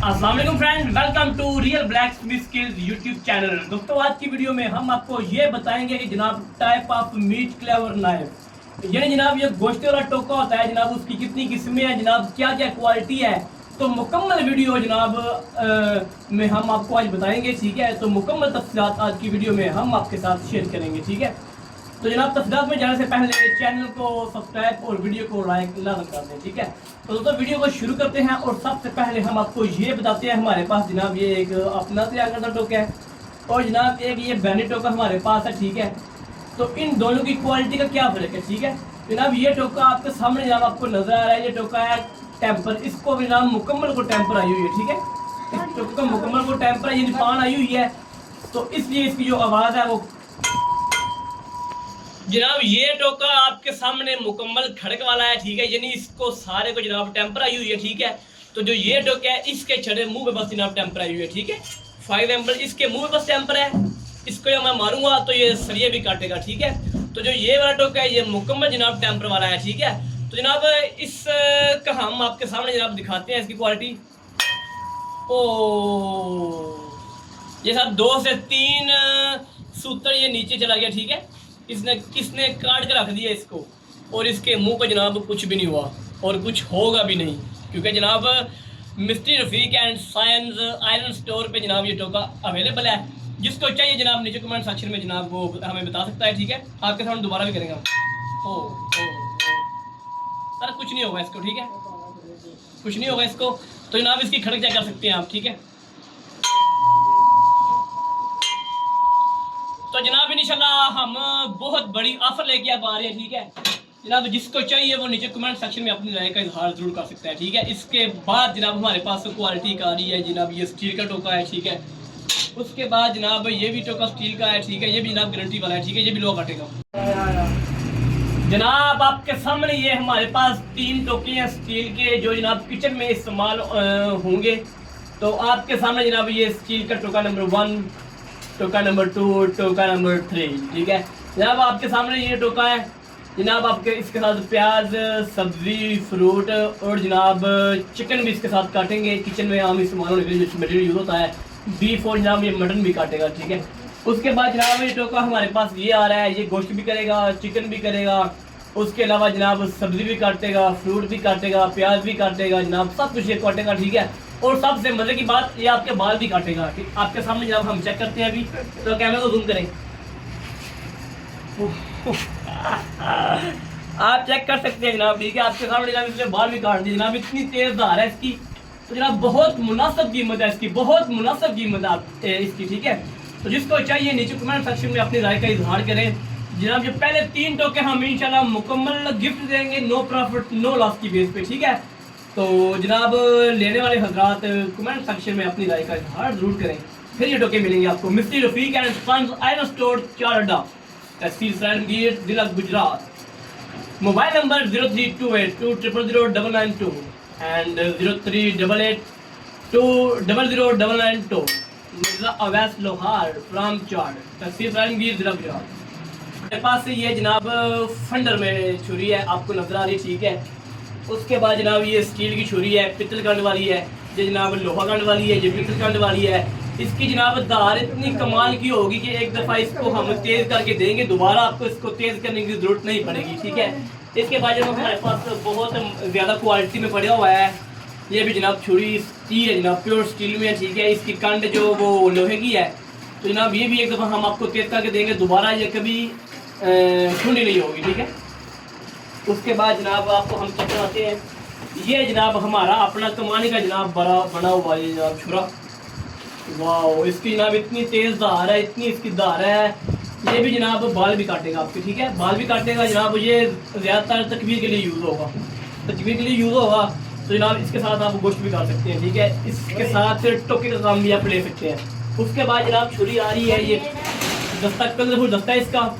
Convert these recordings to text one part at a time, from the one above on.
अस्सलाम वालेकुम friend, welcome to Real Black Skills YouTube channel. दोस्तों आज की वीडियो में हम आपको ये बताएंगे कि जनाब type of meat clever knife, यानी जनाब ये गोश्त वाला टोका होता है जनाब, उसकी कितनी किस्में हैं जनाब, क्या क्या क्वालिटी है। तो मुकम्मल वीडियो जनाब में हम आपको आज बताएंगे, ठीक है। तो मुकम्मल तफसीलात आज की वीडियो में हम आपके साथ शेयर करेंगे, ठीक है। तो जनाब तफसीलात में जाने से पहले चैनल को सब्सक्राइब और वीडियो को लाइक लाजम कर दें, ठीक है। तो दोस्तों वीडियो को शुरू करते हैं और सबसे पहले हम आपको ये बताते हैं, हमारे पास जनाब ये एक अपना तैयार करता टोका है और जनाब एक ये बैनी टोका हमारे पास है, ठीक है। तो इन दोनों की क्वालिटी का क्या फ़र्क है, ठीक है। जनाब ये टोका आपके सामने जनाब आपको नजर आ रहा है, ये टोका है टेम्पर, इसको भी जनाब मुकम्मल को टेम्पर आई हुई है, ठीक है। इस टोके को मुकम्मल को टेम्पर यानी पान आई हुई है, तो इसलिए इसकी जो आवाज़ है वो जनाब ये टोका आपके सामने मुकम्मल खड़क वाला है, ठीक है। यानी इसको सारे को जनाब टेम्पर आई हुई है, ठीक है। तो जो ये टोका है इसके छड़े मुंह पे बस जनाब टेम्पर आई हुई है, ठीक है। फॉर एग्जाम्पल इसके मुंह पे बस टेम्पर है, इसको जब मैं मारूंगा तो ये सरिये भी काटेगा, ठीक है। तो जो ये वाला टोका है ये मुकम्मल जनाब टेम्पर वाला है, ठीक है। तो जनाब इसका हम आपके सामने जनाब दिखाते हैं इसकी क्वालिटी। ओ ये सब 2 से 3 सूत्र ये नीचे चला गया, ठीक है। किसने काट के रख दिया इसको, और इसके मुंह को जनाब कुछ भी नहीं हुआ और कुछ होगा भी नहीं, क्योंकि जनाब mister Rafiq and science iron store पे जनाब ये टोका अवेलेबल है। जिसको चाहिए जनाब नीचे कमेंट सेक्शन में जनाब वो हमें बता सकता है, ठीक है। आपके सामने दोबारा भी करेंगे ओ सर कुछ नहीं होगा इसको, ठीक है, कुछ नहीं होगा इसको। तो जनाब इसकी खड़क चेक कर सकते हैं आप, ठीक है। तो जनाब इंशाल्लाह हम बहुत बड़ी ऑफर लेके आप आ रहे हैं, ठीक है जनाब। जिसको चाहिए वो नीचे कमेंट सेक्शन में अपनी राय का इजहार जरूर कर सकता है, ठीक है। इसके बाद जनाब हमारे पास क्वालिटी का आ रही है जनाब, ये स्टील का टोका है, ठीक है। उसके बाद जनाब ये भी टोका स्टील का है, ठीक है, ये भी जनाब गारंटी वाला है, ठीक है, ये भी लोहा काटेगा। जनाब आपके सामने ये हमारे पास 3 टोके हैं स्टील के, जो जनाब किचन में इस्तेमाल होंगे। तो आपके सामने जनाब ये स्टील का टोका नंबर 1, टोका नंबर 2, टोका नंबर 3, ठीक है जनाब। आपके सामने ये टोका है जनाब, आपके इसके साथ प्याज, सब्जी, फ्रूट और जनाब चिकन भी इसके साथ काटेंगे। किचन में आम इस्तेमाल होने के लिए जो मटेरियल यूज़ होता है, बीफ और जनाब ये मटन भी काटेगा, ठीक है। उसके बाद जनाब ये टोका हमारे पास ये आ रहा है, ये गोश्त भी करेगा, चिकन भी करेगा, उसके अलावा जनाब सब्जी भी काटेगा, फ्रूट भी काटेगा, प्याज भी काटेगा जनाब, सब कुछ ये काटेगा, ठीक है। और सबसे मजे की बात ये आपके बाल भी काटेगा, ठीक। आपके सामने जनाब हम चेक करते हैं अभी, तो कैमरा को जूम करें आप चेक कर सकते हैं जनाब, ठीक है। आपके सामने जनाब इसने बाल भी काट दिए जनाब, इतनी तेज धार है इसकी। तो जनाब बहुत मुनासिब कीमत है इसकी, बहुत मुनासिब कीमत है इसकी, ठीक है। तो जिसको चाहिए नीचे कमेंट सेक्शन में अपनी राय का इजहार करें जनाब। जो पहले 3 टोके हम इंशाल्लाह मुकम्मल गिफ्ट देंगे, नो प्रॉफिट नो लॉस की बेस पे, ठीक है। तो जनाब लेने वाले हजरात कमेंट सेक्शन में अपनी राय का इजहार जरूर करें, फिर ये टोके मिलेंगे आपको। Mister Rafiq and sons iron store, चारडा, तहसील सराइन गेट, जिला Gujrat. Mobile number 0328200992 and 0388200992। Mirza Awais Lohar from चार्ड, तहसील सराइन गेट, जिला गुजरात। मेरे पास से ये जनाब फंडर में छुरी है, आपको नजर आ रही, ठीक है। उसके बाद जनाब ये स्टील की छुरी है, पित्तल कंड वाली है, ये जनाब लोहा कंड वाली है, ये पित्तल कंड वाली है। इसकी जनाब धार इतनी कमाल की होगी कि एक दफ़ा इसको हम तेज़ करके देंगे, दोबारा आपको इसको तेज़ करने की ज़रूरत नहीं पड़ेगी, ठीक है। इसके बाद जनाब हमारे पास बहुत ज़्यादा क्वालिटी में पड़ा हुआ है, ये भी जनाब छुरी स्टील है जनाब, प्योर स्टील में है, ठीक है। इसकी कंड जो वो लोहे की है, तो जनाब ये भी एक दफ़ा हम आपको तेज़ करके देंगे, दोबारा ये कभी ठंडी नहीं होगी, ठीक है। उसके बाद जनाब आपको हम चेक कराते हैं, ये जनाब हमारा अपना कमाने का जनाब बना हुआ है जनाब छुरा। वाह इसकी जनाब इतनी तेज़ धार है, इतनी इसकी धार है। ये भी जनाब बाल भी काटेगा आपके, ठीक है, बाल भी काटेगा जनाब। ये ज़्यादातर तकवीर के लिए यूज़ होगा, तकवीर के लिए यूज़ होगा। तो जनाब इसके साथ आप गोश्त भी काट सकते हैं, ठीक है। इसके साथ टोके का काम भी आप ले सकते हैं। उसके बाद जनाब छुरी आ रही है, ये दस्ता कलरफुल दस्ता है इसका,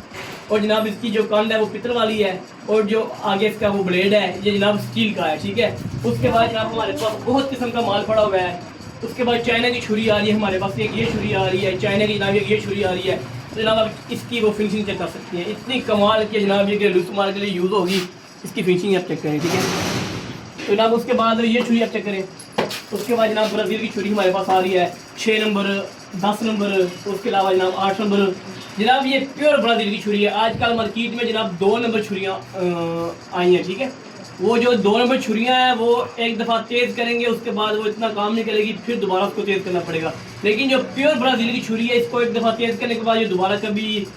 और जनाब इसकी जो कंड है वो पित्तल वाली है, और जो आगे इसका वो ब्लेड है ये जनाब स्टील का है, ठीक है। उसके बाद जनाब हमारे पास बहुत किस्म का माल पड़ा हुआ है। उसके बाद चाइना की छुरी आ रही है हमारे पास, एक ये छुरी आ रही है चाइना की जनाब, ये छुरी आ रही है। तो जनाब आप इसकी वो फिनिशिंग चेक कर सकती हैं, इतनी कमाल की जनाब ये घरेलू इस्तेमाल के लिए यूज़ होगी, इसकी फिनिशिंग आप चेक करें, ठीक है। तो जनाब उसके बाद ये छुरी आप चेक करें, उसके बाद जनाब ब्राज़ील की छुरी हमारे पास आ रही है 6 नंबर, 10 नंबर, उसके अलावा जनाब 8 नंबर। जनाब ये प्योर ब्राज़ील की छुरी है। आजकल मार्केट में जनाब 2 नंबर छुरियाँ आई हैं, ठीक है। वो जो 2 नंबर छुरियाँ हैं वो एक दफ़ा तेज़ करेंगे, उसके बाद वो इतना काम नहीं करेगी, फिर दोबारा उसको तेज़ करना पड़ेगा। लेकिन जो प्योर ब्राज़ील की छुरी है, इसको एक दफ़ा तेज़ करने के बाद ये दोबारा कभी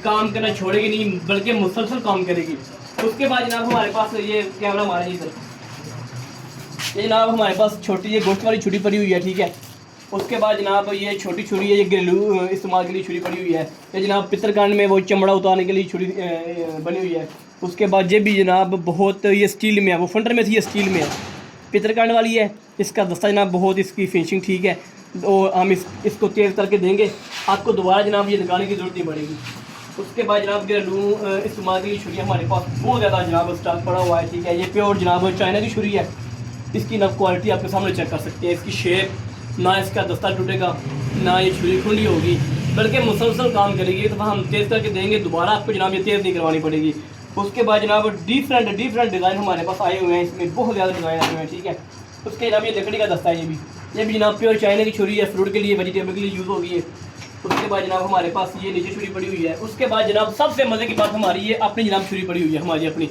काम करना छोड़ेगी नहीं, बल्कि मुसलसल काम करेगी। उसके बाद जनाब हमारे पास ये कैमरा हमारा जी सर, ये जनाब हमारे पास छोटी ये गोश्त वाली छुरी पड़ी हुई है, ठीक है। उसके बाद जनाब ये छोटी छुरी है, ये घरेलू इस्तेमाल के लिए छुरी पड़ी हुई है। ये जनाब पितरकांड में वो चमड़ा उतारने के लिए छुरी बनी हुई है। उसके बाद ये भी जनाब बहुत ये स्टील में है, वो फंडर में थी, ये स्टील में है, पितरकांड वाली है। इसका दस्ता जनाब बहुत, इसकी फिनिशिंग ठीक है, और हम इसको तेज़ करके देंगे, आपको दोबारा जनाब ये निकालने की ज़रूरत नहीं पड़ेगी। उसके बाद जनाब घरेलू इस्तेमाल की छुरी हमारे पास बहुत ज़्यादा जनाब स्टॉक पड़ा हुआ है, ठीक है। ये प्योर जनाब चाइना की छुरी है। इसकी ना क्वालिटी आपके सामने चेक कर सकते हैं, इसकी शेप, ना इसका दस्ता टूटेगा, ना ये छुरी खुली होगी, बल्कि मुसलसल काम करेगी। तो हम तेज़ करके देंगे, दोबारा आपको जनाब ये तेज़ नहीं करवानी पड़ेगी। उसके बाद जनाब डिफरेंट डिज़ाइन हमारे पास आए हुए हैं, इसमें बहुत ज़्यादा डिज़ाइन आए हुए हैं, ठीक है। उसके जनाब ये लकड़ी का दस्ता है, ये भी जनाब प्योर चाइना की छुरी है, फ्रूट के लिए, वेजिटेबल के लिए यूज़ होगी है। उसके बाद जनाब हमारे पास ये नीचे छुरी पड़ी हुई है। उसके बाद जनाब सबसे मज़े की बात हमारी ये अपनी जनाब छुरी पड़ी हुई है, हमारी अपनी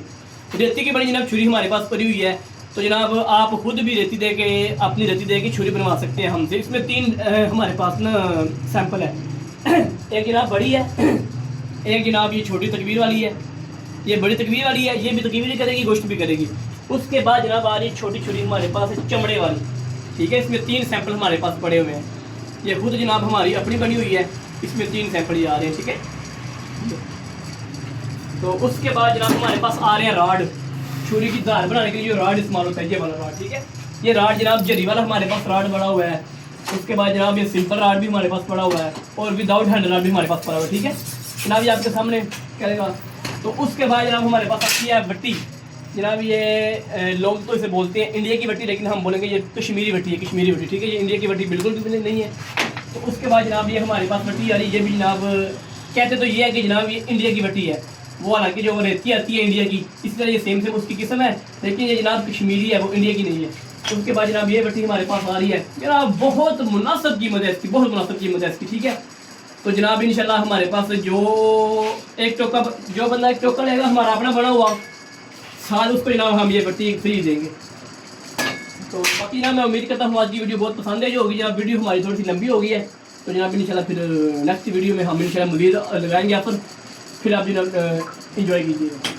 रेती की बड़ी जनाब छुरी हमारे पास पड़ी हुई है। तो जनाब आप खुद भी रेती दे के, अपनी रेती दे के छुरी बनवा सकते हैं हमसे। इसमें 3 हमारे पास ना सैंपल है। एक जनाब बड़ी है, एक जनाब ये छोटी तकबीर वाली है, ये बड़ी तकबीर वाली है, ये भी तकबीर भी करेगी, गोश्त भी करेगी। उसके बाद जनाब आ रही छोटी छुरी हमारे पास है चमड़े वाली, ठीक है। इसमें 3 सैंपल हमारे पास पड़े हुए हैं। ये खुद जनाब हमारी अपनी बनी हुई है, इसमें 3 सैंपल ये आ रहे हैं, ठीक है। तो उसके बाद जनाब हमारे पास आ रहे हैं राड, छुरी की धार बनाने के लिए जो राड इस्तेमाल होता है, ये वाला राड, ठीक है। ये राड जनाब जरी वाला हमारे पास राड पड़ा हुआ है। उसके बाद जनाब ये सिंपल राड भी हमारे पास पड़ा हुआ है, और विदाउट हैंडल राड भी हमारे पास पड़ा हुआ है, ठीक है। जनाब ये आपके सामने करेगा। तो उसके बाद जनाब हमारे पास आती है बट्टी। जनाब ये लोग तो इसे बोलते हैं इंडिया की बट्टी, लेकिन हम बोलेंगे ये कश्मीरी बट्टी है, कश्मीरी बट्टी, ठीक है। ये इंडिया की बट्टी बिल्कुल भी नहीं है। तो उसके बाद जनाब ये हमारे पास बट्टी आ रही है, ये भी जनाब कहते तो ये है कि जनाब ये इंडिया की बट्टी है, वो हालांकि जो रेती आती है इंडिया की, इस तरह ये सेम उसकी किस्म है, लेकिन ये जनाब कश्मीरी है, वो इंडिया की नहीं है। उसके बाद जनाब ये बट्टी हमारे पास आ रही है, जनाब बहुत मुनासिब कीमत है इसकी, बहुत मुनासिब कीमत है इसकी, ठीक है। तो जनाब इंशाल्लाह हमारे पास जो बंदा एक टोका लेगा हमारा अपना बना हुआ, साल उसको जनाब हम ये बट्टी फ्री देंगे। तो बाकी जनाब मैं उम्मीद करता हूँ आज की वीडियो बहुत पसंद आई होगी। जनाब वीडियो हमारी थोड़ी सी लंबी हो गई है, तो जनाब इंशाल्लाह फिर नेक्स्ट वीडियो में हम इंशाल्लाह मज़ीद लगाएंगे, आप फिर आप जनाब इंजॉय कीजिएगा।